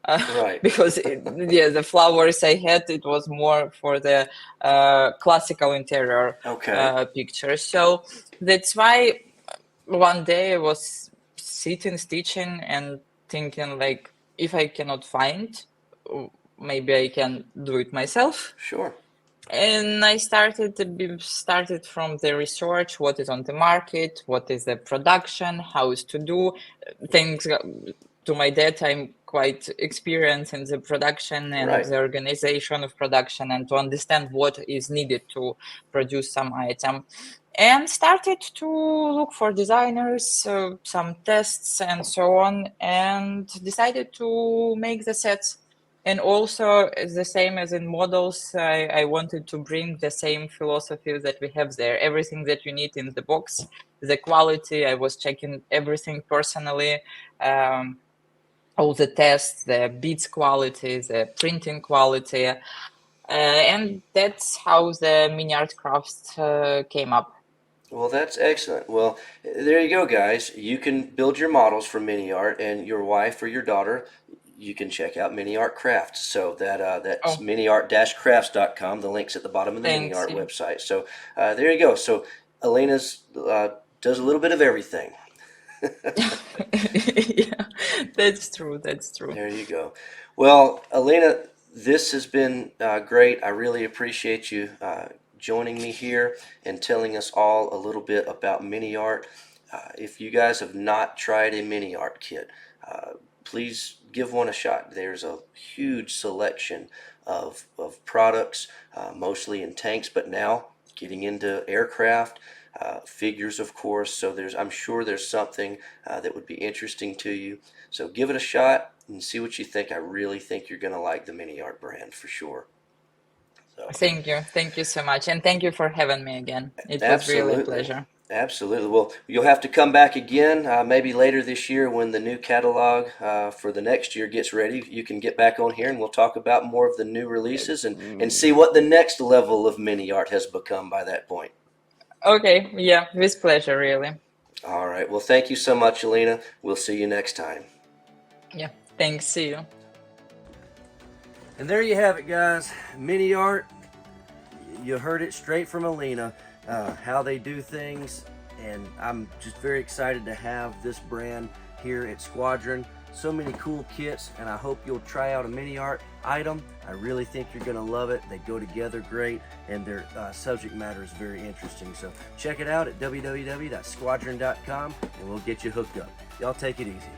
Right. because yeah, the flowers I had, it was more for the classical interior Okay. pictures. So that's why one day I was sitting stitching and thinking like, if I cannot find, maybe I can do it myself. Sure. And I started from the research: what is on the market, what is the production, how is to do things. To my dad, I'm quite experienced in the production and Right. the organization of production, and to understand what is needed to produce some item. And started to look for designers, some tests, and so on, and decided to make the sets. And also, the same as in models, I wanted to bring the same philosophy that we have there. Everything that you need in the box, the quality. I was checking everything personally, all the tests, the beads quality, the printing quality, and that's how the Miniartcrafts came up. Well, that's excellent. Well, there you go, guys. You can build your models for mini art, and your wife or your daughter, you can check out Mini Art Crafts. So that's Oh, miniart-crafts.com. The link's at the bottom of the Mini thanks. Art Yeah. website. So there you go. So Alina's does a little bit of everything. Yeah, that's true. That's true. There you go. Well, Alina, this has been great. I really appreciate you joining me here and telling us all a little bit about mini art. If you guys have not tried a mini art kit, please give one a shot. There's a huge selection of products, mostly in tanks, but now getting into aircraft, figures, of course. So I'm sure there's something that would be interesting to you. So give it a shot and see what you think. I really think you're going to like the Mini Art brand for sure. So Thank you so much, and thank you for having me again. It was really a absolutely. pleasure. Absolutely. Well, you'll have to come back again, maybe later this year when the new catalog for the next year gets ready. You can get back on here and we'll talk about more of the new releases and see what the next level of mini art has become by that point. Okay, yeah, with pleasure, really. All right. Well, thank you so much, Alina. We'll see you next time. Yeah, thanks. See you. And there you have it, guys. Mini art. You heard it straight from Alina, how they do things, and I'm just very excited to have this brand here at Squadron. So many cool kits, and I hope you'll try out a mini art item. I really think you're going to love it. They go together great, and their subject matter is very interesting. So check it out at www.squadron.com, and we'll get you hooked up. Y'all take it easy.